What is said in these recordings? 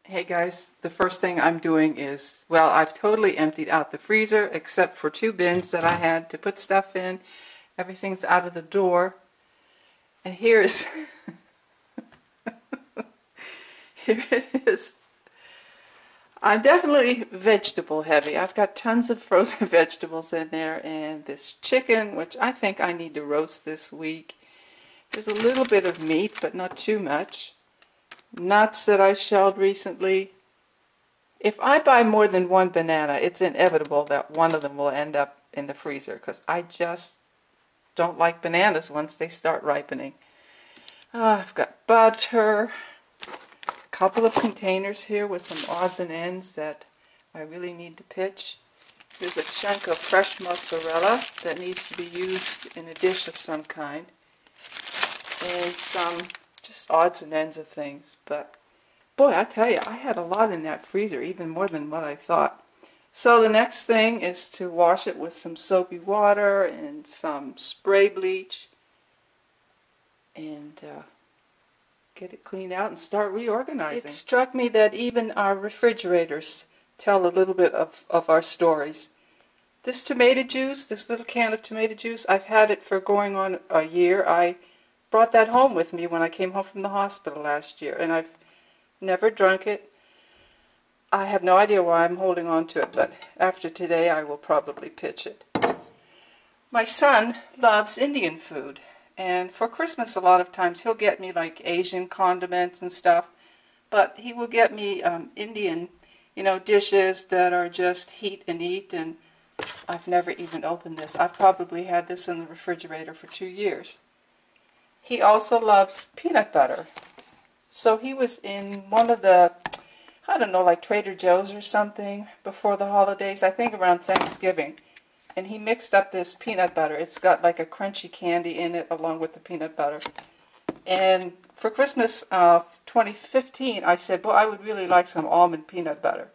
Hey guys, the first thing I'm doing is, well, I've totally emptied out the freezer except for 2 bins that I had to put stuff in. Everything's out of the door. And here's, here it is. I'm definitely vegetable heavy. I've got tons of frozen vegetables in there, and this chicken, which I think I need to roast this week. There's a little bit of meat, but not too much. Nuts that I shelled recently. If I buy more than 1 banana, it's inevitable that one of them will end up in the freezer because I just don't like bananas once they start ripening. I've got butter, a couple of containers here with some odds and ends that I really need to pitch. There's a chunk of fresh mozzarella that needs to be used in a dish of some kind. And some just odds and ends of things, but boy, I tell you, I had a lot in that freezer, even more than what I thought. So the next thing is to wash it with some soapy water and some spray bleach and get it cleaned out and start reorganizing. It struck me that even our refrigerators tell a little bit of our stories. This tomato juice, this little can of tomato juice, I've had it for going on a year. I brought that home with me when I came home from the hospital last year, and I've never drunk it. I have no idea why I'm holding on to it, but after today I will probably pitch it. My son loves Indian food, and for Christmas a lot of times he'll get me like Asian condiments and stuff, but he will get me Indian, dishes that are just heat and eat, and I've never even opened this. I've probably had this in the refrigerator for 2 years. He also loves peanut butter. So he was in one of the, I don't know, like Trader Joe's or something before the holidays, I think around Thanksgiving. And he mixed up this peanut butter. It's got like a crunchy candy in it along with the peanut butter. And for Christmas 2015, I said, well, I would really like some almond peanut butter.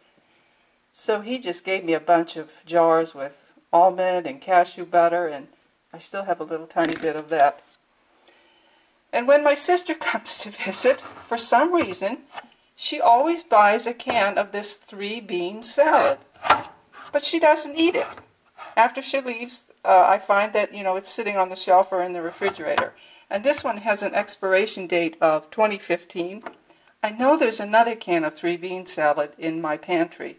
So he just gave me a bunch of jars with almond and cashew butter, and I still have a little tiny bit of that. And when my sister comes to visit, for some reason, she always buys a can of this 3-bean salad. But she doesn't eat it. After she leaves, I find that, it's sitting on the shelf or in the refrigerator. And this one has an expiration date of 2015. I know there's another can of 3-bean salad in my pantry.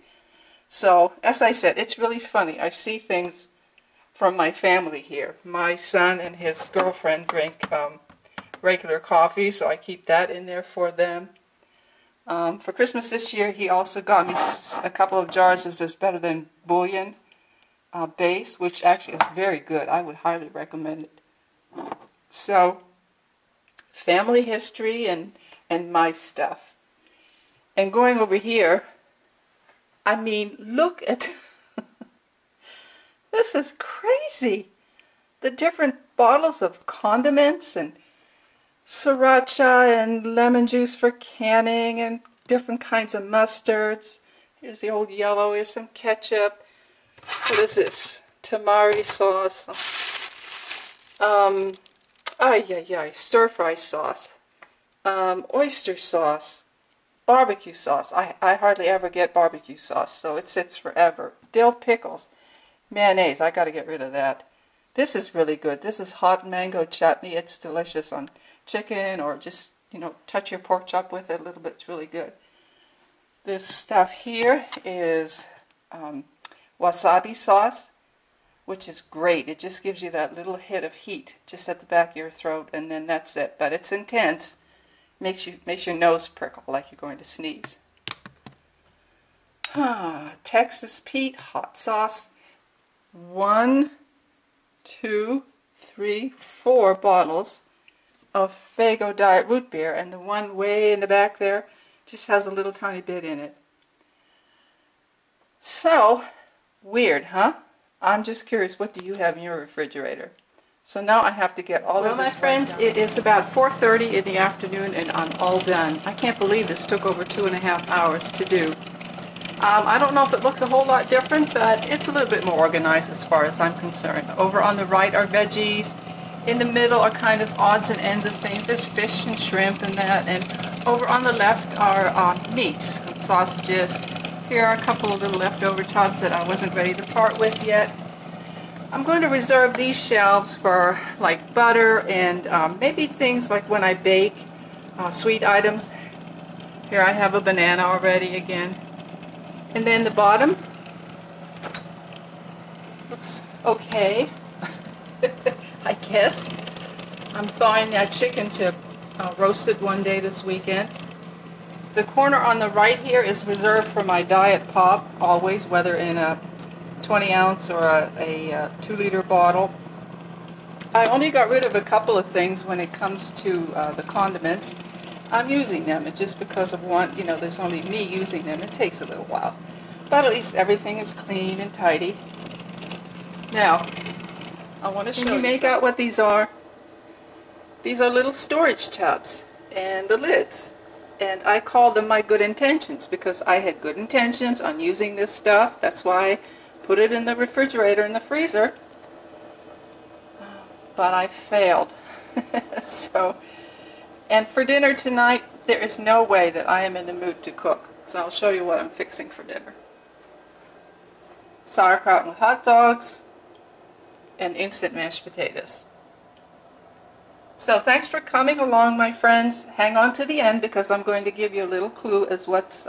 So, as I said, it's really funny. I see things from my family here. My son and his girlfriend drink regular coffee, so I keep that in there for them. For Christmas this year, he also got me a couple of jars of this Better Than Bouillon base, which actually is very good. I would highly recommend it. So, family history and my stuff. And going over here, I mean, look at this is crazy. The different bottles of condiments and sriracha and lemon juice for canning and different kinds of mustards. Here's the old yellow. Here's some ketchup. What is this? Tamari sauce. Stir-fry sauce. Oyster sauce. Barbecue sauce. I hardly ever get barbecue sauce, so it sits forever. Dill pickles. Mayonnaise. I got to get rid of that. This is really good. This is hot mango chutney. It's delicious on chicken, or just, touch your pork chop with it a little bit. It's really good. This stuff here is wasabi sauce, which is great. It just gives you that little hit of heat just at the back of your throat, and then that's it. But it's intense. Makes your nose prickle like you're going to sneeze. Texas Pete hot sauce. 1, 2, 3, 4 bottles of Fago Diet Root Beer, and the one way in the back there just has a little tiny bit in it. So, weird, huh? I'm just curious, what do you have in your refrigerator? So now I have to get all of this. Well, my friends, it is about 4:30 in the afternoon, and I'm all done. I can't believe this took over 2.5 hours to do. I don't know if it looks a whole lot different, but it's a little bit more organized as far as I'm concerned. Over on the right are veggies. In the middle are kind of odds and ends of things. There's fish and shrimp and that. And over on the left are meats. Let's sausages. Here are a couple of little leftover tubs that I wasn't ready to part with yet. I'm going to reserve these shelves for like butter and maybe things like when I bake, sweet items. Here I have a banana already again. And then the bottom looks okay, I guess. I'm thawing that chicken to roast it one day this weekend. The corner on the right here is reserved for my diet pop, always, whether in a 20 ounce or a 2-liter bottle. I only got rid of a couple of things when it comes to the condiments. I'm using them, and just because of one, you know, there's only me using them, it takes a little while. But at least everything is clean and tidy. Now, I want to show you. Can you make out what these are? These are little storage tubs and the lids. And I call them my good intentions because I had good intentions on using this stuff. That's why I put it in the refrigerator and the freezer. But I failed. And for dinner tonight, there is no way that I am in the mood to cook. So I'll show you what I'm fixing for dinner. Sauerkraut and hot dogs and instant mashed potatoes. So thanks for coming along, my friends. Hang on to the end because I'm going to give you a little clue as what's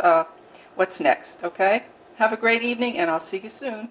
next, okay? Have a great evening, and I'll see you soon.